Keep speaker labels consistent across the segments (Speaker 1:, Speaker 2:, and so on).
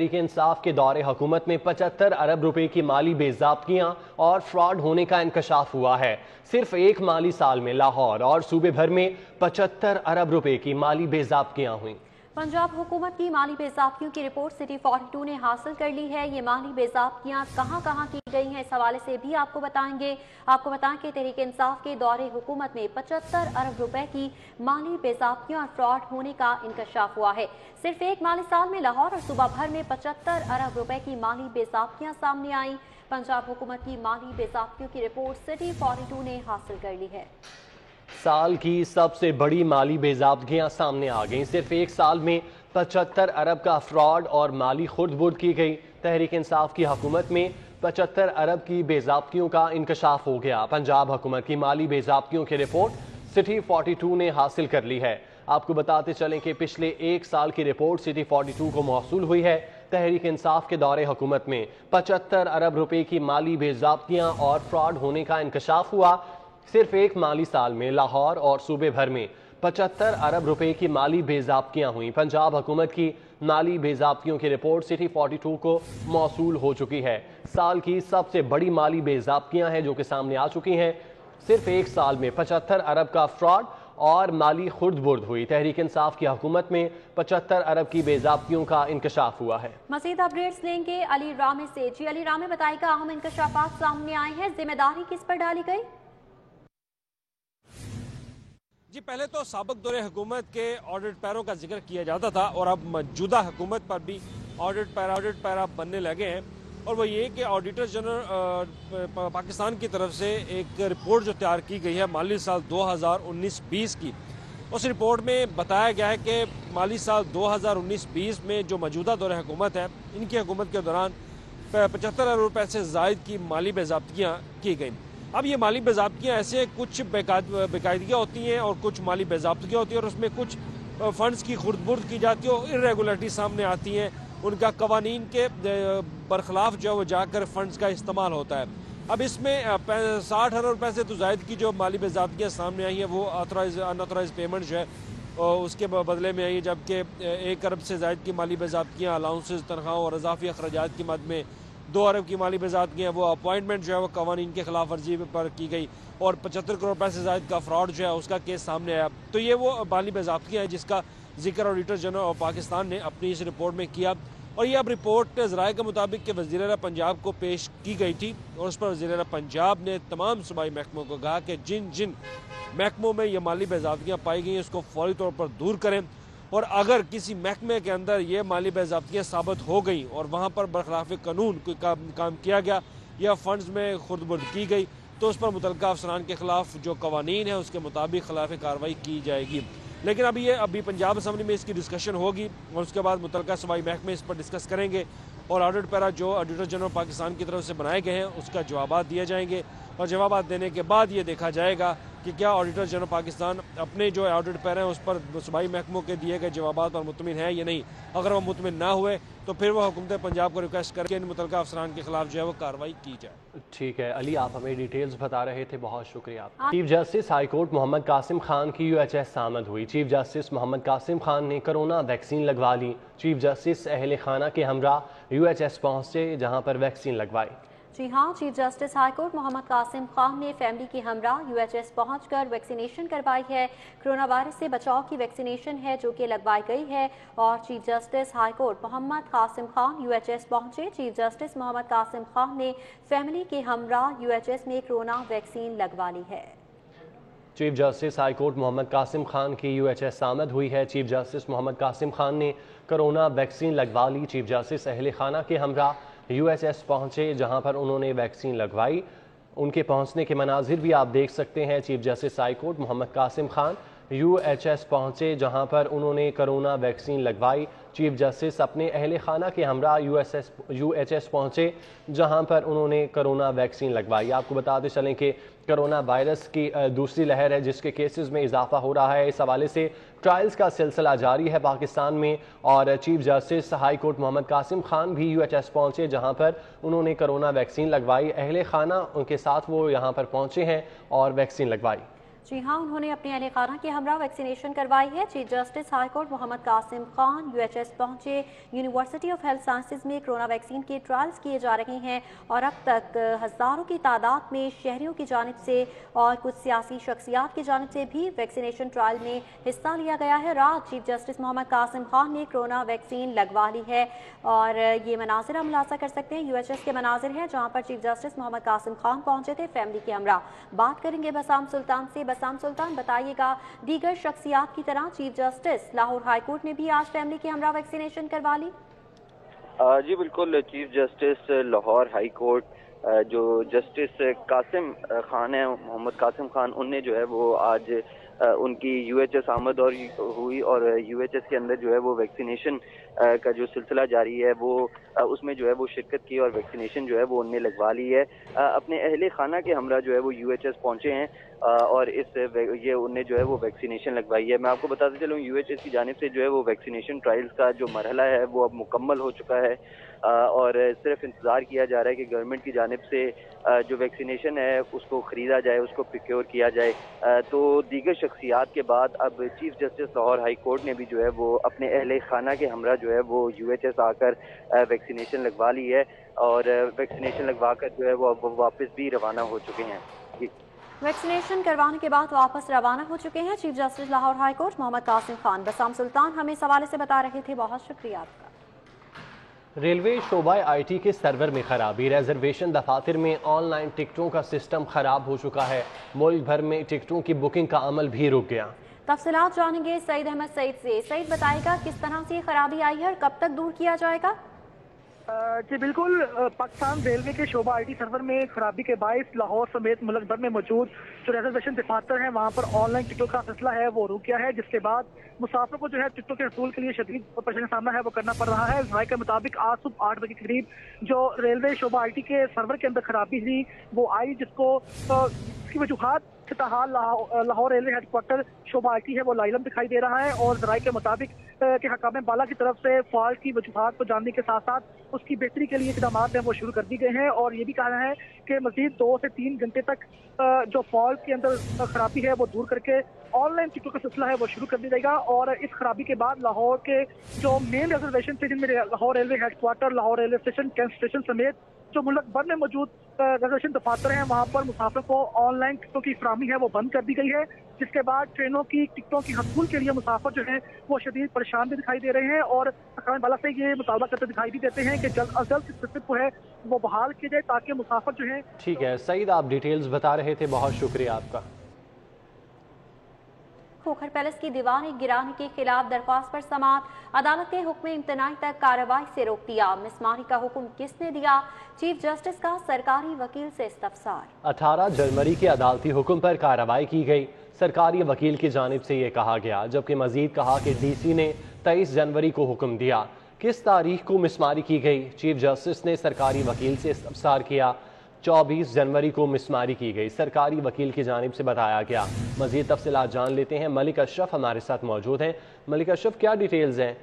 Speaker 1: तहरीक इंसाफ के दौरे हुकूमत में 75 अरब रुपए की माली बेज़ाब्तियां और फ्रॉड होने का इंकशाफ हुआ है। सिर्फ एक माली साल में लाहौर और सूबे भर में 75 अरब रुपए की माली बेज़ाब्तियां हुई।
Speaker 2: पंजाब हुकूमत की माली बेज़ाब्तियों की रिपोर्ट सिटी 42 ने हासिल कर ली है। ये माली बेज़ाब्तियां कहां की गई हैं, इस हवाले से भी आपको बताएंगे। आपको बताएं कि तहरीक इंसाफ के दौरे हुकूमत में 75 अरब रुपए की माली बेज़ाब्तियां और फ्रॉड होने का इंकशाफ हुआ है। सिर्फ एक माली साल में लाहौर और सूबा भर में 75 अरब रुपए की माली बेज़ाब्तियां सामने आई। पंजाब हुकूमत की माली बेज़ाब्तियों की रिपोर्ट सिटी 42 ने हासिल कर ली है।
Speaker 1: साल की सबसे बड़ी माली बेज़ाब्तियां सामने आ गईं। सिर्फ एक साल में 75 अरब का फ्रॉड और माली खुर्द-बुर्द की गई। तहरीक इंसाफ की हुकूमत में 75 अरब की बेज़ाब्तियों का इंकशाफ हो गया। पंजाब हुकूमत की माली बेज़ाब्तियों की रिपोर्ट सिटी 42 ने हासिल कर ली है। आपको बताते चलें कि पिछले एक साल की रिपोर्ट सिटी 42 को मौसूल हुई है। तहरीक इंसाफ के दौरे हुकूमत में 75 अरब रुपए की माली बेज़ाब्तियां और फ्रॉड होने का इंकशाफ हुआ। सिर्फ एक माली साल में लाहौर और सूबे भर में 75 अरब रुपए की माली बेज़ाब्तियां हुई। पंजाब हुकूमत की माली बेज़ाब्तियों की रिपोर्ट सिटी 42 को मौसूल हो चुकी है। साल की सबसे बड़ी माली बेज़ाब्तियां हैं जो कि सामने आ चुकी हैं। सिर्फ एक साल में 75 अरब का फ्रॉड और माली खुर्द-बुर्द हुई। तहरीक इंसाफ की हुकूमत में 75 अरब की बेज़ाब्तियों का इंकशाफ हुआ है।
Speaker 2: मज़ीद अपडेट्स लेंगे अली रामे से। जी अली रामे, बताइएगा अहम इंकशाफात सामने आए हैं, जिम्मेदारी किस पर डाली गई?
Speaker 3: जी, पहले तो साबिक दौरे हुकूमत के ऑडिट पैरों का जिक्र किया जाता था और अब मौजूदा हुकूमत पर भी ऑडिट पैरा बनने लगे हैं। और वो ये कि ऑडिटर जनरल पाकिस्तान की तरफ से एक रिपोर्ट जो तैयार की गई है माली साल 2019-20 की, उस रिपोर्ट में बताया गया है कि माली साल 2019-20 में जो मौजूदा दौरे हुकूमत है, इनकी हुकूमत के दौरान 75 अरब रुपये से ज़ायद की माली बेज़ाब्तियाँ की गई। अब ये माली बेज़ाब्तियाँ ऐसे कुछ बेकायदगियाँ होती हैं और कुछ माली बेज़ाब्तियाँ होती हैं और उसमें कुछ फ़ंड्स की खुर्द-बुर्द की जाती है और इर्रेगुलरिटी सामने आती हैं। उनका कवानीन के बरखिलाफ जो वो जाकर फ़ंड्स का इस्तेमाल होता है। अब इसमें 60 अरब रुपये से तो ज़ायद की जो माली बेज़ाब्तियाँ सामने आई हैं वो अनऑथराइज पेमेंट जो है उसके बदले में आई है, जबकि 1 अरब से ज़ायद की माली बेज़ाब्तियाँ अलाउंसेस, तनख्वाहों और इजाफी अखराजात की मद में 2 अरब की माली बेज़ाब्तियाँ वो अपॉइंटमेंट जो है वो कवानीन के खिलाफ वर्जी पर की गई और 75 करोड़ रुपये से ज़ायद का फ्रॉड जो है उसका केस सामने आया। तो ये वो माली बेज़ाब्तियाँ हैं जिसका जिक्र ऑडिटर जनरल ऑफ पाकिस्तान ने अपनी इस रिपोर्ट में किया और ये अब रिपोर्ट ज़राए के मुताबिक कि वज़ीर-ए-आला पंजाब को पेश की गई थी और उस पर वज़ीर-ए-आला पंजाब ने तमाम सूबाई महकमों को कहा कि जिन जिन महकमों में ये माली बेज़ाब्तियाँ पाई गई हैं उसको फौरी तौर पर दूर करें और अगर किसी महकमे के अंदर ये माली बेज़ाब्तियाँ साबित हो गई और वहाँ पर बरखिलाफ़ कानून कोई काम किया गया या फ़ंड्स में खुर्द-बुर्द की गई तो उस पर मुतल्लिका अफसरान के खिलाफ जो कवानीन है उसके मुताबिक खिलाफ कार्रवाई की जाएगी। लेकिन अभी पंजाब असम्बली में इसकी डिस्कशन होगी और उसके बाद मुतल्लिका सूबाई महकमे इस पर डिस्कस करेंगे और ऑडिट पैरा जो ऑडिटर जनरल पाकिस्तान की तरफ से बनाए गए हैं उसका जवाब दिए जाएंगे और जवाब देने के बाद ये देखा जाएगा कि क्या ऑडिटर जनरल पाकिस्तान अपने जो ऑडिट पैरा हैं उस पर सूबाई महकमों के दिए गए जवाब पर मुतमिन है या नहीं। अगर वो मुतमिन ना हुए तो फिर वो हुकूमत पंजाब को रिक्वेस्ट करके इन मुतल्लिका अफसरान के खिलाफ जो है वो कार्रवाई की जाए।
Speaker 1: ठीक है अली, आप हमें डिटेल्स बता रहे थे, बहुत शुक्रिया। Chief justice high court Mohammad Qasim Khan की UHS आमद हुई। चीफ जस्टिस मोहम्मद कासिम खान ने कोरोना वैक्सीन लगवा ली। चीफ जस्टिस अहले खाना के हमरा UHS पहुंचे जहां पर वैक्सीन लगवाई।
Speaker 2: जी हाँ, chief justice high court Mohammad Qasim Khan ने फैमिली के हमरा UHS पहुंचकर वैक्सीनेशन करवाई है। कोरोना वायरस से बचाव की वैक्सीनेशन है जो कि लगवाई गई है और chief justice high court Mohammad Qasim Khan UHS पहुंचे। चीफ जस्टिस मोहम्मद कासिम खान ने फैमिली के हमरा UHS में कोरोना वैक्सीन लगवा ली है।
Speaker 1: Chief justice high court Mohammad Qasim Khan की UHS आमद हुई है। चीफ जस्टिस मोहम्मद कासिम खान ने कोरोना वैक्सीन लगवा ली। चीफ जस्टिस अहले खाना के हमरा UHS पहुंचे जहां पर उन्होंने वैक्सीन लगवाई। उनके पहुंचने के मनाजिर भी आप देख सकते हैं। Chief justice high court Mohammad Qasim Khan UHS पहुंचे जहां पर उन्होंने कोरोना वैक्सीन लगवाई। चीफ जस्टिस अपने अहले खाना के हमरा UHS पहुंचे जहां पर उन्होंने कोरोना वैक्सीन लगवाई। आपको बताते चलें कि कोरोना वायरस की दूसरी लहर है जिसके केसेस में इजाफा हो रहा है। इस हवाले से ट्रायल्स का सिलसिला जारी है पाकिस्तान में और chief justice high court Mohammad Qasim Khan भी UHS पहुंचे जहां पर उन्होंने कोरोना वैक्सीन लगवाई। अहले खाना उनके साथ वो यहाँ पर पहुंचे हैं और वैक्सीन लगवाई।
Speaker 2: जी हाँ, उन्होंने अपने अहल खाना के हमरा वैक्सीनेशन करवाई है। Chief justice high court Mohammad Qasim Khan UHS पहुंचे। यूनिवर्सिटी ऑफ हेल्थ साइंसेज में कोरोना वैक्सीन के ट्रायल्स किए जा रहे हैं और अब तक हज़ारों की तादाद में शहरियों की जानिब से और कुछ सियासी शख्सियात की जानिब से भी वैक्सीनेशन ट्रायल में हिस्सा लिया गया है। रात चीफ जस्टिस मोहम्मद कासिम खान ने कोरोना वैक्सीन लगवा ली है और ये मनाजिर हम मुलाजा कर सकते हैं UHS के मनाजिर हैं जहाँ पर चीफ जस्टिस मोहम्मद कासिम खान पहुंचे थे फैमिली के हमरा। बात करेंगे बसाम सुल्तान से। बसाम सुल्तान, बताइएगा, दीगर शख्सियात की तरह chief justice Lahore high court ने भी आज फैमिली के हमरा वैक्सीनेशन करवा ली?
Speaker 4: जी बिल्कुल, chief justice Lahore high court जो जस्टिस कासिम खान है, मोहम्मद कासिम खान, उनने जो है वो आज उनकी UHS आमद और हुई और UHS के अंदर जो है वो वैक्सीनेशन का जो सिलसिला जारी है वो उसमें जो है वो शिरकत की और वैक्सीनेशन जो है वो उनने लगवा ली है। अपने अहले खाना के हमरा जो है वो UHS पहुंचे हैं और ये उनने जो है वो वैक्सीनेशन लगवाई है। मैं आपको बताते चलूँ, UHS की जानिब से जो है वो वैक्सीनेशन ट्रायल्स का जो मरहला है वो अब मुकम्मल हो चुका है और सिर्फ इंतज़ार किया जा रहा है कि गवर्नमेंट की जानिब से जो वैक्सीनेशन है उसको ख़रीदा जाए, उसको प्रोक्योर किया जाए। तो दीगर शख्सियात के बाद अब chief justice Lahore high court ने भी जो है वो अपने अहले खाना के हमरा जो है वो UHS आकर वैक्सीनेशन लगवा ली है और वैक्सीनेशन लगवा कर जो है वो अब वापस भी रवाना हो चुके हैं। जी,
Speaker 2: वैक्सीनेशन करवाने के बाद वापस रवाना हो चुके हैं chief justice Lahore high court Mohammad Qasim Khan. Bassam Sultan हमें इस हवाले से बता रहे थे, बहुत शुक्रिया आपका।
Speaker 1: रेलवे शोबाए IT के सर्वर में खराबी, रिजर्वेशन दफातर में ऑनलाइन टिकटों का सिस्टम खराब हो चुका है। मुल्क भर में टिकटों की बुकिंग का अमल भी रुक गया।
Speaker 2: तफसीलात जानेंगे सईद अहमद सईद से। सईद, बताएगा किस तरह से खराबी आई है और कब तक दूर किया जाएगा?
Speaker 5: जी बिल्कुल, पाकिस्तान रेलवे के शोबा IT सर्वर में खराबी के बायस लाहौर समेत मुल्क भर में मौजूद जो रिजर्वेशन दफातर हैं वहाँ पर ऑनलाइन टिकटों का सिलसिला है वो रुक गया है, जिसके बाद मुसाफिर को जो है टिकटों के हसूल के लिए शदीद परेशानी का सामना है वो करना पड़ रहा है। राय के मुताबिक आज सुबह 8 बजे के करीब जो रेलवे शोबा IT के सर्वर के अंदर खराबी हुई वो आई, जिसकी वजूहात ताहाल Lahore railway headquarter Shobha IT है वो लाइलम दिखाई दे रहा है और जराये के मुताबिक कि हकाम बाला की तरफ से फॉल्ट की वजूहात को जानने के साथ साथ उसकी बेहतरी के लिए इकदाम हैं वो शुरू कर दी गए हैं और ये भी कहा है कि मजीद 2 से 3 घंटे तक जो फॉल्ट के अंदर खराबी है वो दूर करके ऑनलाइन टिकटों का सिलसिला है वो शुरू कर दिया जाएगा। और इस खराबी के बाद लाहौर के जो मेन रिजर्वेशन थे जिनमें Lahore railway headquarter, Lahore railway station, cantt station समेत जो मुल्क भर में मौजूद रिजर्वेशन दफातर हैं वहाँ पर मुसाफिर को ऑनलाइन टिकटों की फराहमी है वो बंद कर दी गई है, जिसके बाद ट्रेनों की टिकटों की हसूल के लिए मुसाफिर जो है वो शदीद परेशान भी दिखाई दे रहे हैं और हकाम बाला से ये मुतालबा करते दिखाई भी देते हैं कि जल्द अज जल्द इस सिस्टम को है वो बहाल किया जाए ताकि मुसाफिर जो है।
Speaker 1: ठीक है सईद, आप डिटेल्स बता रहे थे, बहुत शुक्रिया आपका।
Speaker 2: खोखर पैलेस की दीवारें गिराने के खिलाफ दरख्वास्त पर समाअत, अदालत ने हुक्म इम्तनाई तक कार्रवाई से रोक दिया। मिसमारी का हुक्म किसने दिया? चीफ जस्टिस का सरकारी वकील से इस्तफसार।
Speaker 1: 18 जनवरी के अदालती हुक्म पर कार्रवाई की गई। सरकारी वकील की जानिब से ये कहा गया, जबकि मजीद कहा कि DC ने 23 जनवरी को हुक्म दिया। किस तारीख को मिसमारी की गई? चीफ जस्टिस ने सरकारी वकील से इस्तफसार किया। 24 जनवरी को मिसमारी की गई, सरकारी वकील की जानिब से बताया गया। मजीद तफसीलात जान लेते हैं, मलिक अशरफ हमारे साथ मौजूद हैं। मलिक अशरफ, क्या डिटेल्स हैं?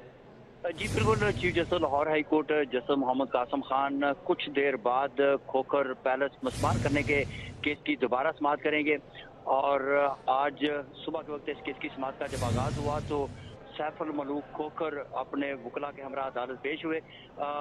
Speaker 6: जी बिल्कुल, chief justice Lahore high court justice Mohammad Qasim Khan कुछ देर बाद खोखर पैलेस मस्मार करने के केस की दोबारा समाअत करेंगे और आज सुबह के वक्त इस केस की समाअत का जब आगाज हुआ तो सैफुल मलूक खोखर अपने वकला के हमरा अदालत पेश हुए।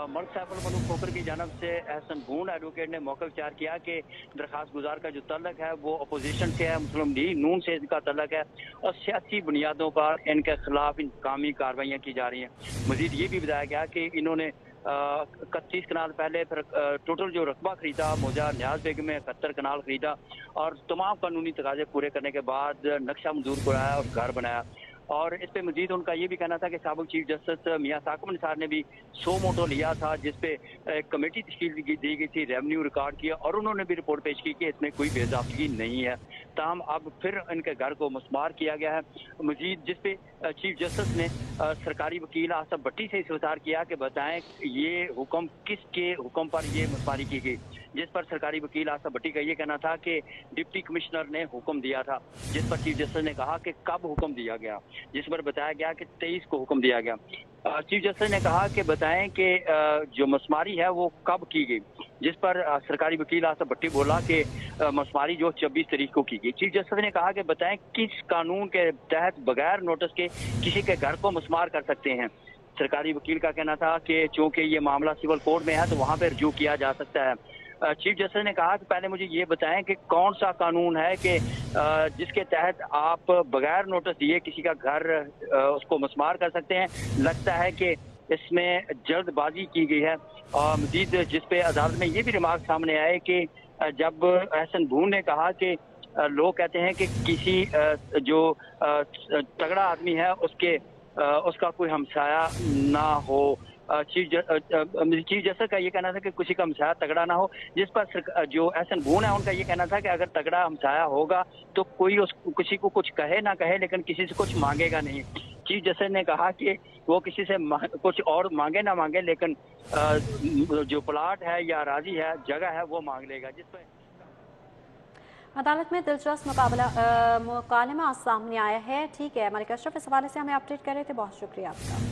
Speaker 6: मर्द सैफुल मलूक खोखर की जानब से एहसन बूंड एडवोकेट ने मौका विचार किया कि दरखास्त गुजार का जो तल्लक है वो अपोजिशन से है, मुस्लिम लीग नून से इनका तल्लक है और सियासी बुनियादों पर इनके खिलाफ इंतकामी कार्रवाइयाँ की जा रही हैं। मजीद ये भी बताया गया कि इन्होंने 31 कनाल पहले फिर टोटल जो रकबा खरीदा मौजा न्याज बेगम में 71 कनाल खरीदा और तमाम कानूनी तकाजे पूरे करने के बाद नक्शा मंजूर कराया और घर बनाया। और इस पे मजीद उनका ये भी कहना था कि साबिक चीफ जस्टिस मियां साकिब निसार ने भी 100 मोटो लिया था जिसपे एक कमेटी तश्कील दी गई थी, रेवेन्यू रिकॉर्ड किया और उन्होंने भी रिपोर्ट पेश की कि इसमें कोई बेज़ाब्तगी नहीं है। ताहम अब फिर इनके घर को मस्मार किया गया है। मजीद जिस पे चीफ जस्टिस ने सरकारी वकील आसफ भट्टी से इस्तफसार किया कि बताएं ये हुक्म किसके हुक्म पर ये मस्मारी की गई, जिस पर सरकारी वकील आसफ भट्टी का ये कहना था कि डिप्टी कमिश्नर ने हुक्म दिया था, जिस पर चीफ जस्टिस ने कहा कि कब हुक्म दिया गया, जिस पर बताया गया कि 23 को हुक्म दिया गया। चीफ जस्टिस ने कहा कि बताएं कि जो मस्मारी है वो कब की गई। जिस पर सरकारी वकील आसफ भट्टी बोला कि मसमारी जो 26 तारीख को की गई। चीफ जस्टिस ने कहा कि बताएं किस कानून के तहत बगैर नोटिस के किसी के घर को मसमार कर सकते हैं। सरकारी वकील का कहना था कि चूंकि ये मामला सिविल कोर्ट में है तो वहां पर रजू किया जा सकता है। चीफ जस्टिस ने कहा कि पहले मुझे ये बताएं कि कौन सा कानून है कि जिसके तहत आप बगैर नोटिस दिए किसी का घर उसको मसमार कर सकते हैं। लगता है कि इसमें जल्दबाजी की गई है। और मजीद जिस पे अदालत में ये भी रिमार्क सामने आए कि जब एहसन भून ने कहा कि लोग कहते हैं कि किसी जो तगड़ा आदमी है उसका कोई हमसाया ना हो। चीफ जस्टिस का ये कहना था कि किसी का हमसाया तगड़ा ना हो, जिस पर जो एहसन भून है उनका ये कहना था कि अगर तगड़ा हमसाया होगा तो कोई किसी को कुछ कहे ना कहे लेकिन किसी से कुछ मांगेगा नहीं। चीफ जस्टिस ने कहा कि वो किसी से कुछ और मांगे ना मांगे लेकिन जो प्लाट है या अराजी है जगह है वो मांग लेगा। जिस पर
Speaker 2: अदालत में दिलचस्प मुकालमा सामने आया है। ठीक है मलिक अशरफ, इस हवाले से हमें अपडेट कर रहे थे, बहुत शुक्रिया आपका।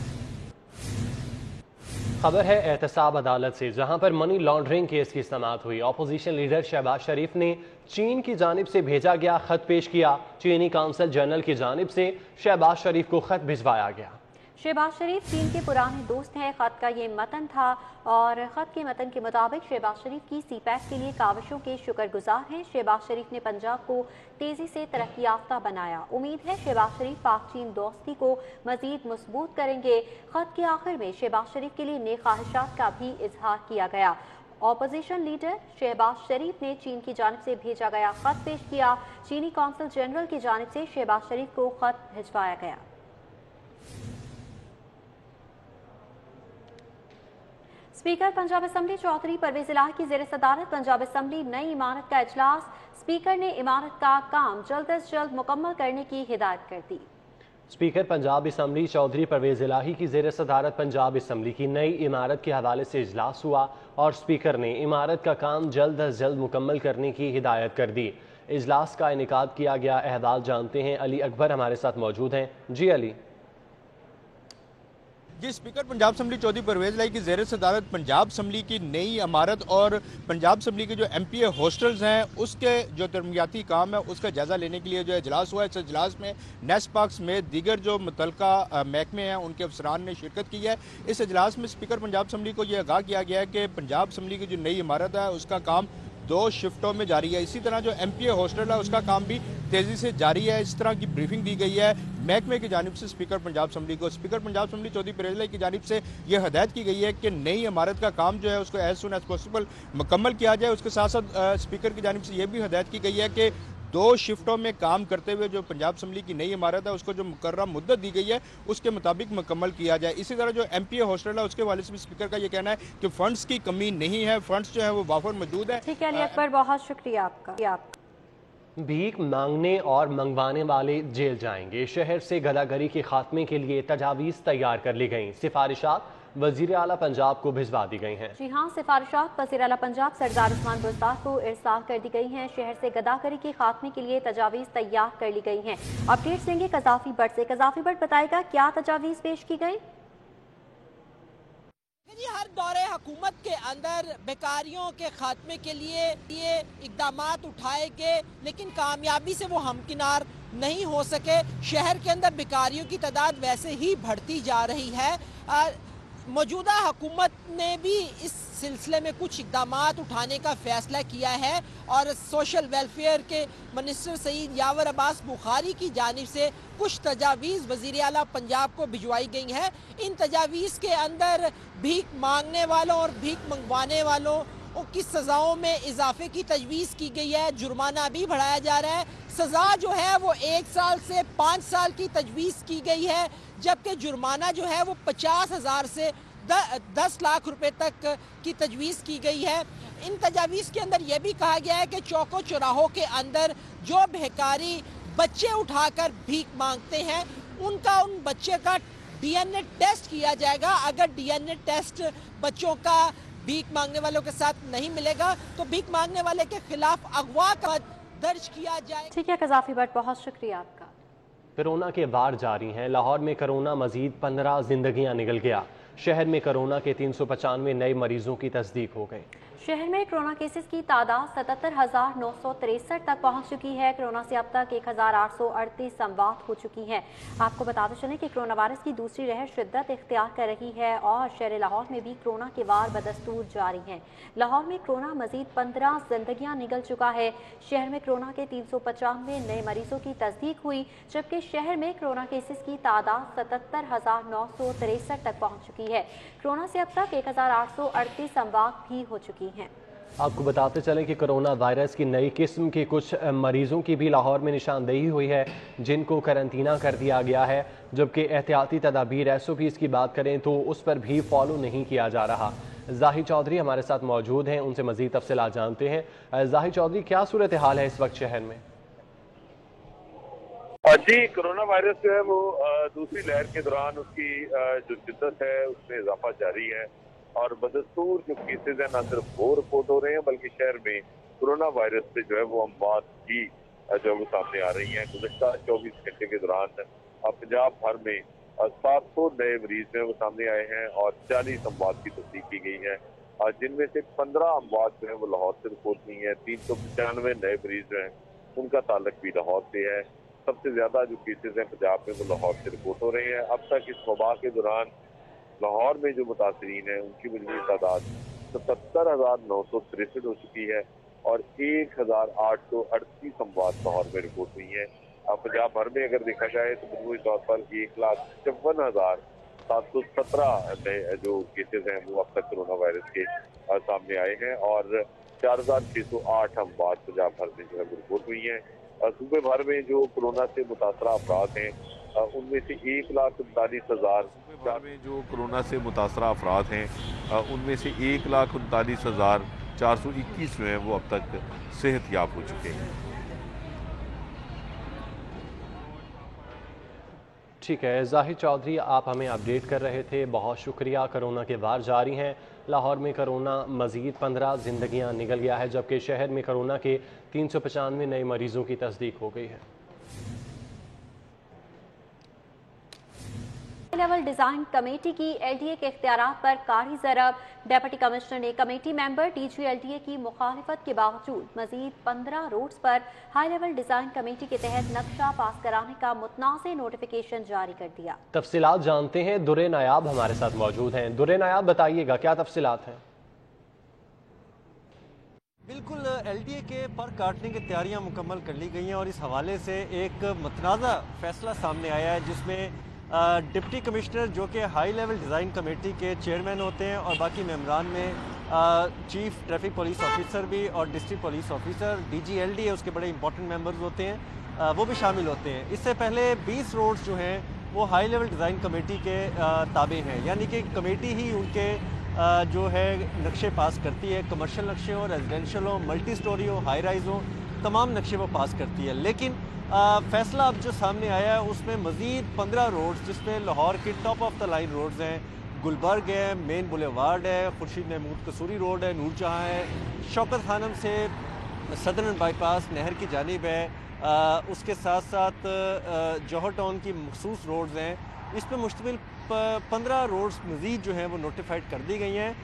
Speaker 1: खबर है एहतसाब अदालत से, जहां पर मनी लॉन्ड्रिंग केस की समाअत हुई। अपोजिशन लीडर शहबाज शरीफ ने चीन की जानिब से भेजा गया खत पेश किया। चीनी काउंसिल जनरल की जानिब से शहबाज शरीफ को खत भिजवाया गया।
Speaker 2: शहबाज शरीफ चीन के पुराने दोस्त हैं। खत का ये मतन था और खत के मतन के मुताबिक शहबाज शरीफ की सीपैक के लिए काविशों के शुक्रगुजार हैं। शहबाज शरीफ ने पंजाब को तेजी से तरक्की याफ्ता बनाया। उम्मीद है शहबाज शरीफ पाक चीन दोस्ती को मजीद मजबूत करेंगे। खत के आखिर में शहबाज शरीफ के लिए नेक ख्वाहिशात का भी इजहार किया गया। ऑपोजिशन लीडर शहबाज शरीफ ने चीन की जानिब से भेजा गया खत पेश किया। चीनी कौंसल जनरल की जानिब से शहबाज शरीफ को खत भिजवाया गया। स्पीकर पंजाब असम्बली चौधरी परवेज इलाही की ज़ेर सदारत पंजाब असम्बली नई इमारत का इजलास। स्पीकर ने इमारत का काम जल्द अज जल्द मुकम्मल करने की हिदायत कर दी।
Speaker 1: स्पीकर पंजाब असम्बली चौधरी परवेज इलाही की ज़ेर सदारत पंजाब असम्बली की नई इमारत के हवाले से इजलास हुआ और स्पीकर ने इमारत का काम जल्द अज जल्द मुकम्मल करने की हिदायत कर दी। इजलास का इनेकाद किया गया अहवाल जानते हैं, अली अकबर हमारे साथ मौजूद हैं। जी अली।
Speaker 7: जी, स्पीकर पंजाब असम्बली चौधरी परवेज इलाही की ज़ेर सदारत पंजाब असम्बली की नई इमारत और पंजाब असम्बली के जो MPA हॉस्टल्स हैं उसके जो तरमीयाती काम है उसका जायज़ा लेने के लिए जो इजलास हुआ। इस इजलास में नेस्पाक समेत दीगर जो मुतलका महकमे हैं उनके अफसरान ने शिरकत की है। इस इजलास में स्पीकर पंजाब असम्बली को यह आगाह किया गया है कि पंजाब असम्बली की जो नई इमारत है उसका काम 2 शिफ्टों में जारी है। इसी तरह जो MPA हॉस्टल है उसका काम भी तेज़ी से जारी है। इस तरह की ब्रीफिंग दी गई है महकमे की जानिब से स्पीकर पंजाब असम्बली को। स्पीकर पंजाब असम्बली चौधरी परवेज इलाही की जानिब से यह हदायत की गई है कि नई इमारत का काम जो है उसको एज सुन एज पॉसिबल मुकम्मल किया जाए। उसके साथ साथ स्पीकर की जानिब से यह भी हदायत की गई है कि 2 शिफ्टों में काम करते हुए जो पंजाब असम्बली की नई इमारत है उसको जो मुकर्रर मुद्दत दी गई है उसके मुताबिक मुकम्मल किया जाए। इसी तरह जो MPA हॉस्टल है उसके हवाले से भी स्पीकर का ये कहना है कि फंड्स की कमी नहीं है, फंड्स जो है वो वाफर मौजूद है।
Speaker 2: ठीक है अली अकबर, बहुत शुक्रिया आपका।
Speaker 1: भीख मांगने और मंगवाने वाले जेल जाएंगे। शहर से गदागरी के खात्मे के लिए तजावीज़ तैयार कर ली गई। सिफारिशात वज़ीर आला पंजाब को भिजवा दी गई हैं।
Speaker 2: जी हाँ, सिफारिशात वज़ीर आला पंजाब सरदार उस्मान बुज़दार को इरसाल कर दी गई हैं। शहर से गदागरी के खात्मे के लिए तजावीज़ तैयार कर ली गई हैं। अपडेट्स देंगे कज़ाफी बट से। कज़ाफी बट बताएगा क्या तजावीज़ पेश की गई।
Speaker 8: जी, हर दौरे हुकूमत के अंदर बेकारियों के खात्मे के लिए ये इकदामात उठाए गए लेकिन कामयाबी से वो हमकिनार नहीं हो सके। शहर के अंदर बेकारियों की तादाद वैसे ही बढ़ती जा रही है। मौजूदा हुकूमत ने भी इस सिलसिले में कुछ इकदामात उठाने का फैसला किया है और सोशल वेलफेयर के मिनिस्टर सईद यावर अब्बास बुखारी की जानिब से कुछ तजावीज़ वज़ीर आला पंजाब को भिजवाई गई हैं। इन तजावीज़ के अंदर भीख मांगने वालों और भीख मंगवाने वालों की सज़ाओं में इजाफे की तजवीज़ की गई है। जुर्माना भी बढ़ाया जा रहा है। सज़ा जो है वो 1 साल से 5 साल की तजवीज़ की गई है, जबकि जुर्माना जो है वो 50,000 से 10 लाख रुपए तक की तजवीज़ की गई है। इन तजावीज़ के अंदर यह भी कहा गया है कि चौकों चौराहों के अंदर जो भिखारी बच्चे उठाकर भीख मांगते हैं उनका उन बच्चे का DNA टेस्ट किया जाएगा। अगर DNA टेस्ट बच्चों का भीख मांगने वालों के साथ नहीं मिलेगा तो भीख मांगने वाले के खिलाफ अगवा का दर्ज किया जाए।
Speaker 2: ठीक है कज़ाफी बट, बहुत शुक्रिया आपका।
Speaker 1: कोरोना के वार जारी हैं। लाहौर में कोरोना मजीद 15 जिंदगियां निकल गया। शहर में कोरोना के 395 नए मरीजों की तस्दीक हो गई।
Speaker 2: शहर में कोरोना केसेस की तादाद 77,963 तक पहुंच चुकी है। कोरोना से अब तक 1,838 अमवात हो चुकी हैं। आपको बताते चलें कि कोरोना वायरस की दूसरी लहर शिद्दत इख्तियार कर रही है और शहर लाहौर में भी कोरोना के वार बदस्तूर जारी हैं। लाहौर में कोरोना मजीद 15 जिंदगियां निगल चुका है। शहर में कोरोना के 395 नए मरीजों की तस्दीक हुई, जबकि शहर में कोरोना केसेस की तादाद 77,963 तक पहुंच चुकी है। कोरोना से अब तक 1,838 अमवात भी हो चुकी हैं।
Speaker 1: आपको बताते चलें कि कोरोना वायरस की नई किस्म के कुछ मरीजों की भी लाहौर में निशानदेही हुई है, जिनको करंतना कर दिया गया है, जबकि एहतियाती तदाबीर SOPs की बात करें तो उस पर भी फॉलो नहीं किया जा रहा। जाहिद चौधरी हमारे साथ मौजूद हैं, उनसे मजीद तफसीलात जानते हैं। जाहिद चौधरी, क्या सूरत हाल है इस वक्त शहर में?
Speaker 9: जी, कोरोना वायरस जो है वो दूसरी लहर के दौरान उसकी जो शिद्दत है उसमें इजाफा जारी है और बदस्तूर जो केसेज हैं न सिर्फ वो रिपोर्ट हो रहे हैं बल्कि शहर में कोरोना वायरस से जो है वो अमवात भी जो है वो सामने आ रही हैं। गुज़श्ता 24 घंटे के दौरान पंजाब भर में 700 नए मरीज जो है वो सामने आए हैं और 40 अमवात की तस्दीक की गई है, जिनमें से 15 अमवात जो है वो लाहौर से रिपोर्ट हुई हैं। 395 नए मरीज जो हैं उनका ताल्लुक भी लाहौर से है। सबसे ज्यादा जो केसेज हैं पंजाब में वो लाहौर से रिपोर्ट हो रहे हैं। अब तक इस वबा के दौरान लाहौर में जो मुतासरीन हैं उनकी मजमूई तादाद 77,963 हो चुकी है और 1,838 अमवात लाहौर में रिपोर्ट हुई हैं। पंजाब भर में अगर देखा जाए तो मजमूई तौर पर 1,54,717 नए जो केसेज हैं वो अब तक कोरोना वायरस के सामने आए हैं और 4,608 अमवात पंजाब भर में जो है वो रिपोर्ट हुई हैं। सूबे भर में जो कोरोना से मुतासरा अफराद हैं उनमें से 1,39,000
Speaker 10: जो कोरोना से मुतासरा अफराद हैं उनमें से 1,39,421 जो हैं वो अब तक सेहतयाब हो चुके हैं।
Speaker 1: ठीक है जाहिद चौधरी, आप हमें अपडेट कर रहे थे, बहुत शुक्रिया। कोरोना के वार जारी हैं। लाहौर में कोरोना मजीद 15 जिंदगियां निकल गया है, जबकि शहर में कोरोना के 395 नए मरीजों की तस्दीक हो गई है।
Speaker 2: लेवल डिजाइन कमेटी की LDA के इख्तियारात पर कारी ज़रब। डेप्यूटी कमिश्नर ने कमेटी मेंबर DG LDA की मुखालिफत के बावजूद मजीद 15 रोड्स पर हाई लेवल डिजाइन कमेटी के तहत नक्शा पास कराने का मुतनाज़ नोटिफिकेशन जारी कर दिया।
Speaker 1: तफसीलात जानते हैं, दुर्रे नायाब हमारे साथ मौजूद हैं। दुर्रे नायाब, बताइएगा क्या तफसीलात हैं?
Speaker 11: बिल्कुल, LDA के पर काटने की तैयारियां मुकम्मल कर ली गई हैं और इस हवाले से एक मुतनाज़ा फैसला सामने आया है, जिसमें डिप्टी कमिश्नर जो कि हाई लेवल डिज़ाइन कमेटी के चेयरमैन होते हैं और बाकी मेंबरान में चीफ ट्रैफिक पुलिस ऑफिसर भी और district police officer DG LDA उसके बड़े इंपॉर्टेंट मेंबर्स होते हैं, वो भी शामिल होते हैं। इससे पहले 20 रोड्स जो हैं वो हाई लेवल डिज़ाइन कमेटी के ताबे हैं, यानी कि कमेटी ही उनके जो है नक्शे पास करती है। कमर्शियल नक्शे हो, रेजिडेंशियल हो, मल्टी स्टोरी हो, हाई राइज हो, तमाम नक्शे वो पास करती है। लेकिन फैसला अब जो सामने आया है उसमें मज़ीद 15 रोड्स, जिसमें लाहौर की top of the line roads हैं, गुलबर्ग है, मेन बुलेवार्ड है, खुर्शीद महमूद कसूरी रोड है, नूरजहाँ है, शौकत खानम से सदर्न बाईपास नहर की जानिब है, उसके साथ साथ जौहर टाउन की मखसूस रोड्स हैं। इस पर मुश्तमिल 15 रोड्स मज़ीद जो हैं वो नोटिफाइड कर दी गई हैं।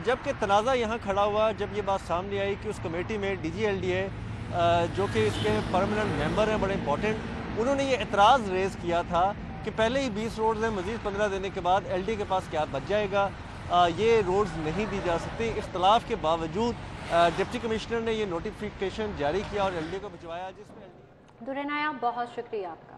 Speaker 11: जबकि तनाज़ा यहाँ खड़ा हुआ जब ये बात सामने आई कि उस कमेटी में DG LDA जो कि इसके परमानेंट मेंबर हैं, बड़े इंपॉर्टेंट, उन्होंने ये एतराज़ रेज़ किया था कि पहले ही 20 रोड्स हैं, मज़ीद 15 देने के बाद LDA के पास क्या बच जाएगा, ये रोड्स नहीं दी जा सकती। इख्तलाफ के बावजूद डिप्टी कमिश्नर ने ये नोटिफिकेशन जारी किया और LDA को भिजवाया, जिसमें
Speaker 2: दुरेनाया बहुत शुक्रिया आपका।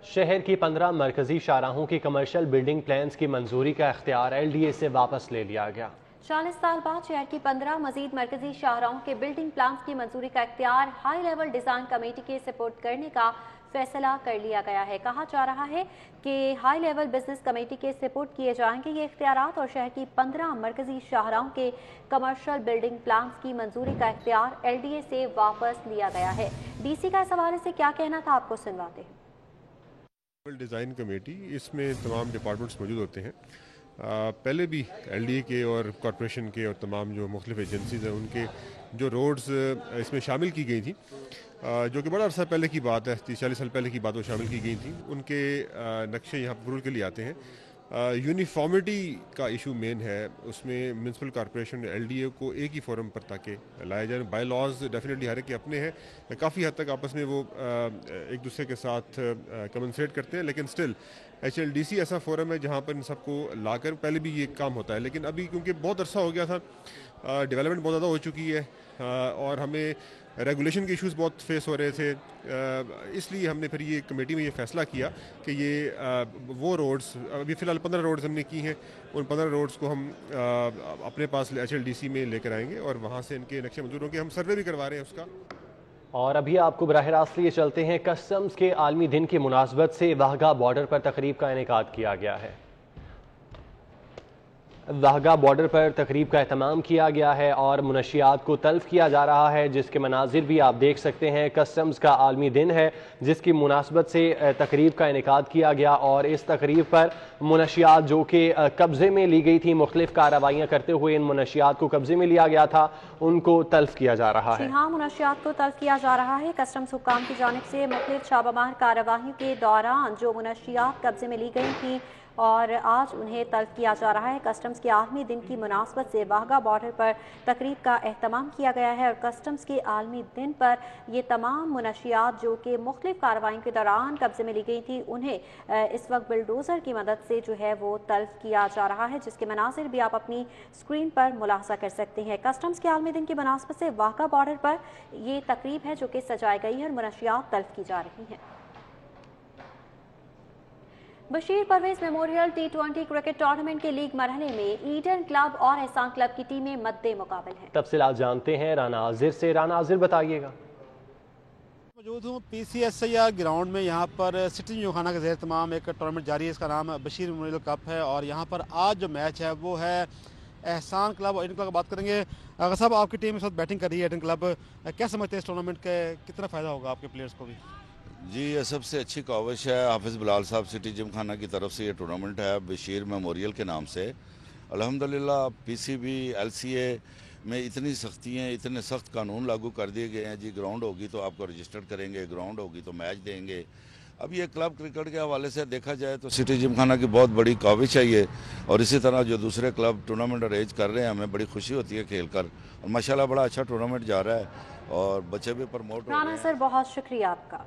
Speaker 1: शहर की 15 मरकजी शाहराहों की कमर्शियल बिल्डिंग प्लान्स की मंजूरी का इख्तियार LDA से वापस ले लिया गया।
Speaker 2: 40 साल बाद शहर की 15 मजीद मरकजी शाहराहों के बिल्डिंग प्लान्स की मंजूरी का इख्तियार हाई लेवल डिजाइन कमेटी के सपोर्ट करने का फैसला कर लिया गया है। कहा जा रहा है कि हाई लेवल बिजनेस कमेटी के सपोर्ट किए जाएंगे ये इख्तियारात और शहर की 15 मरकजी शाहराहों के कमर्शियल बिल्डिंग प्लान्स की मंजूरी का इख्तियार LDA से वापस लिया गया है। DC का इस हवाले से क्या कहना था, आपको सुनवाते हैं।
Speaker 12: डिज़ाइन कमेटी, इसमें तमाम डिपार्टमेंट्स मौजूद होते हैं। पहले भी LDA के और कॉरपोरेशन के और तमाम जो मुख्तलिफ एजेंसीज़ हैं उनके जो रोड्स इसमें शामिल की गई थी, जो कि बड़ा अर्सा पहले की बात है, 30-40 साल पहले की बात वो शामिल की गई थी। उनके नक्शे यहाँ अप्रूवल के लिए आते हैं यूनिफॉर्मिटी का इशू मेन है, उसमें म्यूनसिपल कॉर्पोरेशन LDA को एक ही फोरम पर ताकि लाए जाए। बाय लॉज डेफिनेटली हर एक के अपने हैं, काफ़ी हद तक आपस में वो एक दूसरे के साथ कमेंसरेट करते हैं, लेकिन स्टिल HLDC ऐसा फोरम है जहाँ पर इन सबको लाकर पहले भी ये काम होता है, लेकिन अभी क्योंकि बहुत अरसा हो गया था, डेवलपमेंट बहुत ज़्यादा हो चुकी है और हमें रेगुलेशन के इश्यूज़ बहुत फेस हो रहे थे, इसलिए हमने फिर ये कमेटी में ये फ़ैसला किया कि ये वो रोड्स, अभी फ़िलहाल 15 रोड्स हमने की हैं, उन 15 रोड्स को हम अपने पास HLDC में लेकर आएंगे और वहाँ से इनके नक्शे मंजूर होंगे। हम सर्वे भी करवा रहे हैं उसका।
Speaker 1: और अभी आपको बराह रास्त लिए चलते हैं। कस्टम्स के आलमी दिन की मुनासबत से वाहगा बॉर्डर पर तकरीब का इनेकाद किया गया है। वाहगा बॉर्डर पर तकरीब का एहतमाम किया गया है और मुनशियात को तल्फ किया जा रहा है, जिसके मनाजिर भी आप देख सकते हैं। कस्टम्स का आलमी दिन है जिसकी मुनासबत से तकरीब का इनेकाद किया गया और इस तकरीब पर मुनशियात जो कि कब्ज़े में ली गई थी, मुख्तलिफ कार्रवाइयाँ करते हुए इन मुनशियात को कब्ज़े में लिया गया था, उनको तल्फ किया जा रहा है।
Speaker 2: हाँ, मुनशियात को तल्फ किया जा रहा है। कस्टम्स हुक्काम की जानिब से मुख्तलिफ छापामार कार्रवाइयों के दौरान जो मुनशियात कब्ज़े में ली गई थी और आज उन्हें तल्फ किया जा रहा है। कस्टम्स के आलमी दिन की मुनासबत से वाहगा बॉर्डर पर तकरीब का एहतमाम किया गया है और कस्टम्स के आलमी दिन पर ये तमाम मुनशियात जो कि मुख्तलिफ कार्रवाइयों के दौरान कब्जे में ली गई थी, उन्हें इस वक्त बुलडोज़र की मदद से जो है वो तल्फ किया जा रहा है, जिसके मनाजिर भी आप अपनी स्क्रीन पर मुलाहजा कर सकते हैं। कस्टम्स के आलमी दिन की मुनासबत से वाहगा बॉर्डर पर ये तकरीब है जो कि सजाई गई है और मुनशियात तल्फ की जा रही हैं। Bashir Pervez memorial T20 cricket tournament के लीग मरहले में ईडन क्लब और एहसान क्लब की टीमें मद्दे मुकाबल हैं।
Speaker 1: तफसीलात जानते हैं राना आजिर से। राना आजिर, बताइएगा।
Speaker 13: मौजूद हूँ PCSIR ग्राउंड में। यहाँ पर सिटी जिमखाना के ज़ेर तमाम एक टूर्नामेंट जारी है, इसका नाम बशीर मेमोरियल कप है और यहाँ पर आज जो मैच है वो है एहसान क्लब और ईडन क्लब की बात करेंगे। अगर साहब, आपकी टीम इस वक्त बैटिंग कर रही है, ईडन क्लब, क्या समझते हैं इस टूर्नामेंट के कितना फ़ायदा होगा आपके प्लेयर्स को भी?
Speaker 14: जी, ये सबसे अच्छी काविश है हाफिज़ बिलाल साहब सिटी जिमखाना की तरफ से। ये टूर्नामेंट है बशीर मेमोरियल के नाम से। अल्हम्दुलिल्लाह PCB LCA में इतनी सख्तियाँ, इतने सख्त कानून लागू कर दिए गए हैं। जी, ग्राउंड होगी तो आपको रजिस्टर्ड करेंगे, ग्राउंड होगी तो मैच देंगे। अब ये क्लब क्रिकेट के हवाले से देखा जाए तो सिटी जिमखाना की बहुत बड़ी काविश है ये, और इसी तरह जो दूसरे क्लब टूर्नामेंट अरेंज कर रहे हैं, हमें बड़ी खुशी होती है खेल कर, और माशाल्लाह बड़ा अच्छा टूर्नामेंट जा रहा है और बच्चे भी प्रमोट हो रहे हैं।
Speaker 2: राना सर, बहुत शुक्रिया आपका।